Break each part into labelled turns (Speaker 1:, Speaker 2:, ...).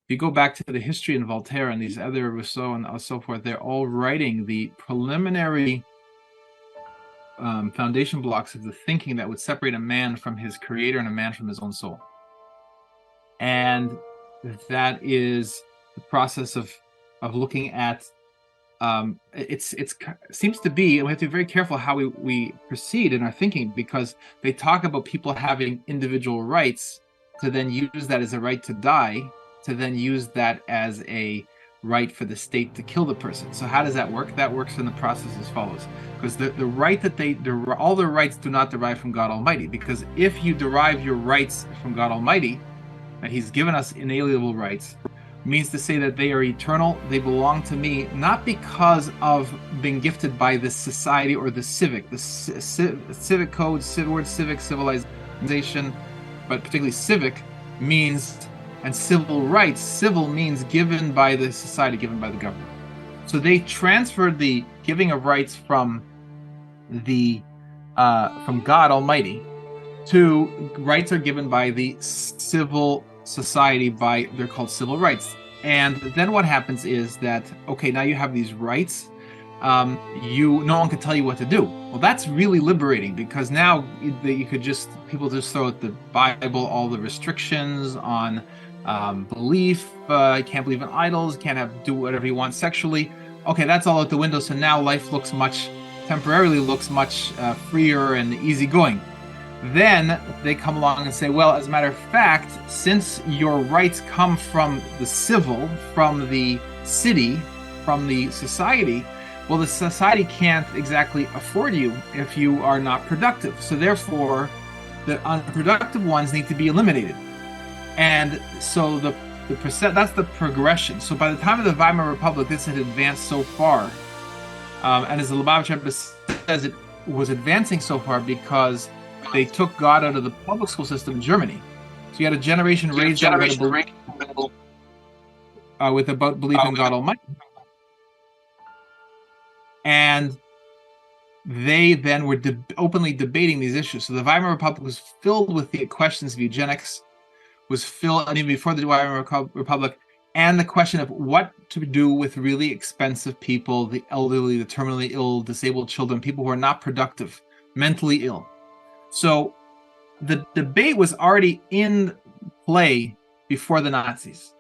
Speaker 1: you go back to the history in Voltaire and these other Rousseau and so forth, they're all writing the preliminary foundation blocks of the thinking that would separate a man from his creator and a man from his own soul. And that is the process of looking at it seems to be, and we have to be very careful how we proceed in our thinking, because they talk about people having individual rights to then use that as a right to die, to then use that as a right for the state to kill the person. So how does that work? That works in the process as follows. Because the right that all the rights do not derive from God Almighty, because if you derive your rights from God Almighty, that He's given us inalienable rights, means to say that they are eternal, they belong to me, not because of being gifted by the society or the civic, the civic code, word civic, civilization, but particularly civic means, and civil rights, civil means given by the society, given by the government. So they transferred the giving of rights from God Almighty to rights are given by the civil society, they're called civil rights. And then what happens is that, okay, now you have these rights, no one can tell you what to do. Well, that's really liberating, because now people just throw out the Bible, all the restrictions on belief, can't believe in idols, can't do whatever you want sexually. Okay, that's all out the window. So now life temporarily looks much freer and easygoing. Then they come along and say, well, as a matter of fact, since your rights come from the civil, from the city, from the society, well, the society can't exactly afford you if you are not productive. So therefore, the unproductive ones need to be eliminated. And so that's the progression. So by the time of the Weimar Republic, this had advanced so far. And as the Lubavitch Rebbe says, it was advancing so far because they took God out of the public school system in Germany. So you had a generation raised with about belief in God Almighty. And they then were openly debating these issues. So the Weimar Republic was filled with the questions of eugenics, and even before the Weimar Republic, and the question of what to do with really expensive people, the elderly, the terminally ill, disabled children, people who are not productive, mentally ill. So the debate was already in play before the Nazis.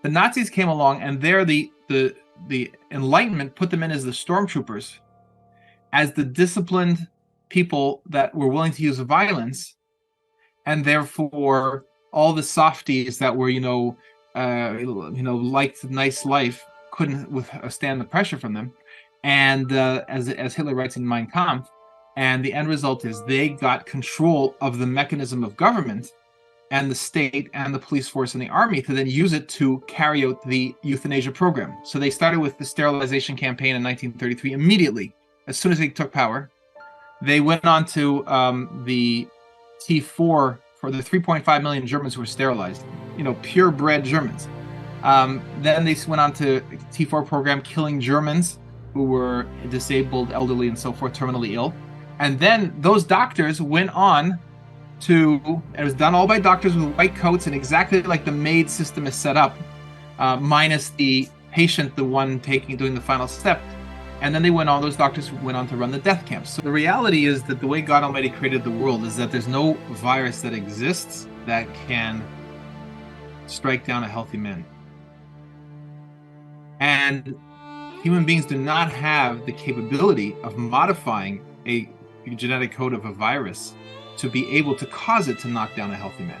Speaker 1: The Nazis came along, and there the Enlightenment put them in as the stormtroopers, as the disciplined people that were willing to use violence, and therefore all the softies that were, liked nice life couldn't withstand the pressure from them. And as Hitler writes in Mein Kampf, and the end result is they got control of the mechanism of government and the state and the police force and the army to then use it to carry out the euthanasia program. So they started with the sterilization campaign in 1933 immediately. As soon as they took power, they went on to the T4 for the 3.5 million Germans who were sterilized, purebred Germans. Then they went on to T4 program, killing Germans who were disabled, elderly, and so forth, terminally ill. And then those doctors went on it was done all by doctors with white coats and exactly like the MAID system is set up, minus the patient, the one doing the final step. And then those doctors went on to run the death camps. So the reality is that the way God Almighty created the world is that there's no virus that exists that can strike down a healthy man. And human beings do not have the capability of modifying a genetic code of a virus to be able to cause it to knock down a healthy man.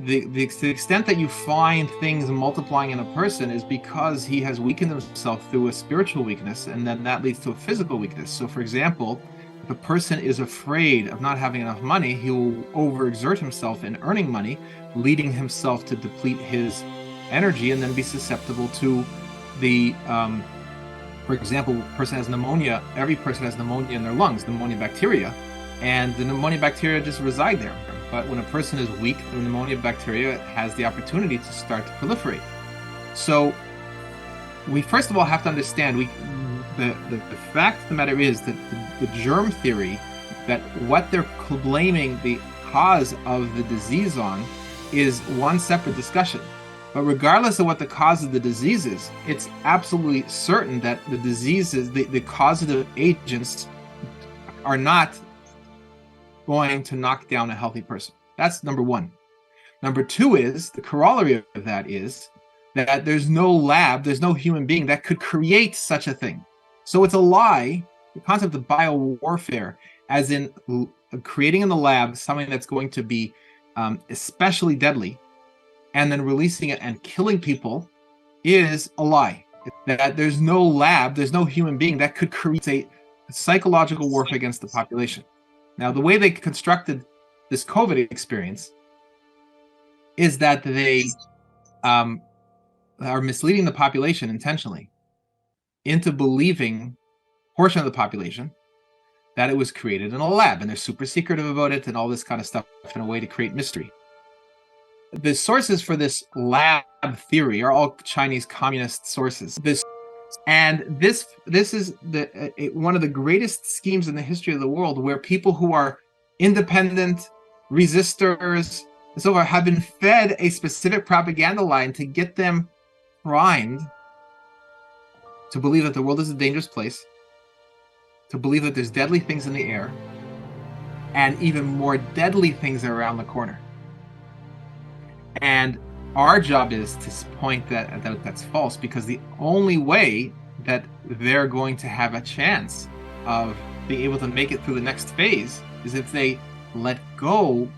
Speaker 1: The extent that you find things multiplying in a person is because he has weakened himself through a spiritual weakness, and then that leads to a physical weakness. So, for example, if a person is afraid of not having enough money, he will overexert himself in earning money, leading himself to deplete his energy and then be susceptible to for example, a person has pneumonia. Every person has pneumonia in their lungs, pneumonia bacteria, and the pneumonia bacteria just reside there. But when a person is weak, the pneumonia bacteria has the opportunity to start to proliferate. So we first of all have to understand the fact of the matter is that the germ theory, that what they're blaming the cause of the disease on is one separate discussion. But regardless of what the cause of the disease is, it's absolutely certain that the diseases, the causative agents, are not going to knock down a healthy person. That's number one. Number two is, the corollary of that is that there's no lab, there's no human being that could create such a thing. So it's a lie, the concept of biowarfare, as in creating in the lab something that's going to be especially deadly, and then releasing it and killing people, is a lie. That there's no lab, there's no human being that could create a psychological warfare against the population. Now, the way they constructed this COVID experience is that they are misleading the population intentionally into believing, portion of the population, that it was created in a lab, and they're super secretive about it and all this kind of stuff in a way to create mystery. The sources for this lab theory are all Chinese communist sources. This is one of the greatest schemes in the history of the world, where people who are independent, resistors, and so forth have been fed a specific propaganda line to get them primed to believe that the world is a dangerous place, to believe that there's deadly things in the air, and even more deadly things are around the corner. And our job is to point that's false, because the only way that they're going to have a chance of being able to make it through the next phase is if they let go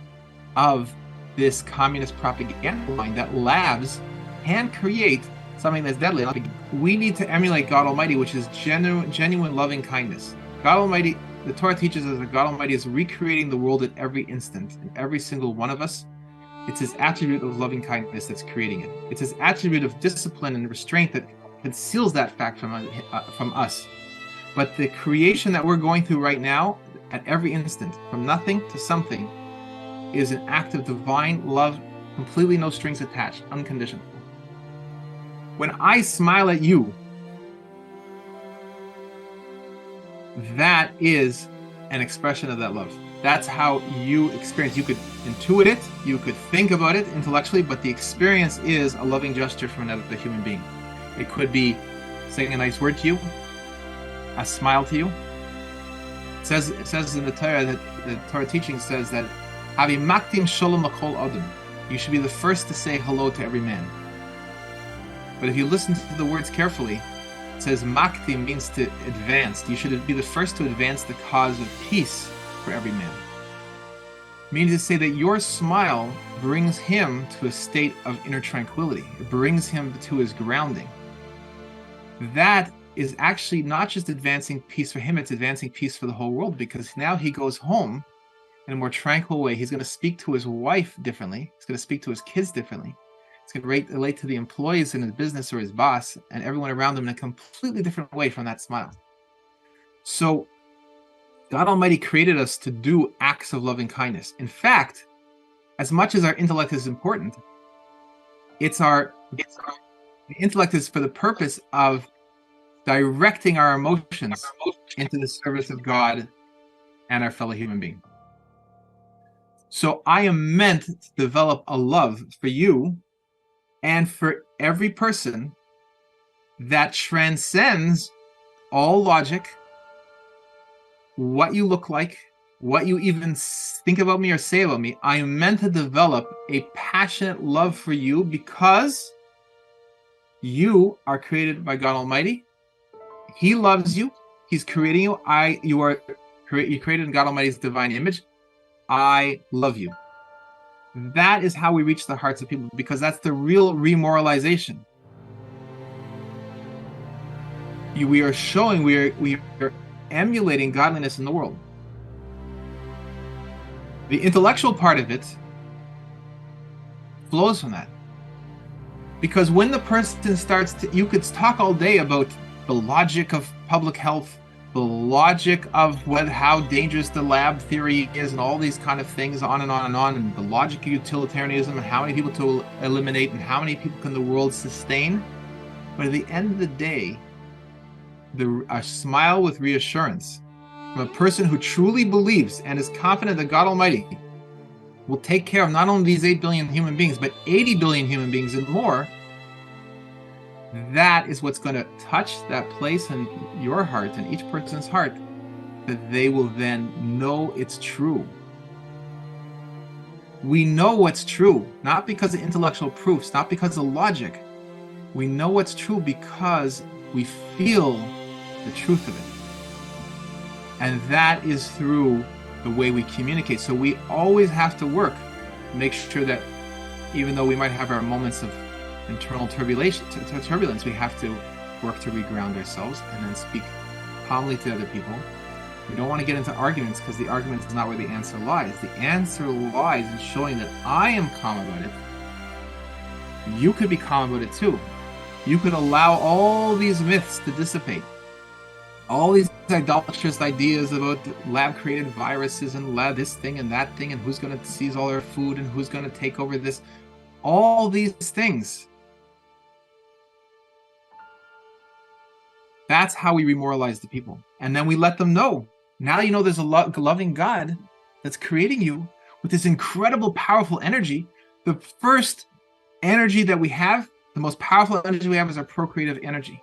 Speaker 1: of this communist propaganda line that labs can create something that's deadly. We need to emulate God Almighty, which is genuine loving kindness. God Almighty, the Torah teaches us that God Almighty is recreating the world at every instant, in every single one of us. It's his attribute of loving kindness that's creating it. It's his attribute of discipline and restraint that conceals that fact from us. But the creation that we're going through right now, at every instant, from nothing to something, is an act of divine love, completely no strings attached, unconditional. When I smile at you, that is an expression of that love. That's how you experience. You could intuit it, you could think about it intellectually, but the experience is a loving gesture from another human being. It could be saying a nice word to you, a smile to you. It says in the Torah, that the Torah teaching says that Havi maktim shalom l'kol adam. You should be the first to say hello to every man. But if you listen to the words carefully, it says maktim means to advance. You should be the first to advance the cause of peace for every man. It means to say that your smile brings him to a state of inner tranquility. It brings him to his grounding. That is actually not just advancing peace for him, it's advancing peace for the whole world, because now he goes home in a more tranquil way. He's going to speak to his wife differently. He's going to speak to his kids differently. He's going to relate to the employees in his business or his boss and everyone around him in a completely different way from that smile. So God Almighty created us to do acts of loving kindness. In fact, as much as our intellect is important, the intellect is for the purpose of directing our emotions into the service of God and our fellow human being. So I am meant to develop a love for you and for every person that transcends all logic, what you look like, what you even think about me or say about me. I am meant to develop a passionate love for you because you are created by God Almighty. He loves you. He's creating you. You're created in God Almighty's divine image. I love you. That is how we reach the hearts of people, because that's the real remoralization. We are showing, we are emulating godliness in the world. The intellectual part of it flows from that. Because when the person starts to, you could talk all day about the logic of public health, the logic of how dangerous the lab theory is, and all these kind of things, on and on and on, and the logic of utilitarianism, and how many people to eliminate, and how many people can the world sustain. But at the end of the day, a smile with reassurance from a person who truly believes and is confident that God Almighty will take care of not only these 8 billion human beings, but 80 billion human beings and more, that is what's going to touch that place in your heart and each person's heart, that they will then know it's true. We know what's true, not because of intellectual proofs, not because of logic. We know what's true because we feel the truth of it. And that is through the way we communicate. So we always have to work, make sure that even though we might have our moments of internal turbulence, we have to work to reground ourselves and then speak calmly to other people. We don't want to get into arguments, because the argument is not where the answer lies. The answer lies in showing that I am calm about it. You could be calm about it too. You could allow all these myths to dissipate. All these idolatrous ideas about lab-created viruses and lab this thing and that thing and who's going to seize all our food and who's going to take over this. All these things. That's how we remoralize the people. And then we let them know. Now you know there's a loving God that's creating you with this incredible, powerful energy. The first energy that we have, the most powerful energy we have, is our procreative energy.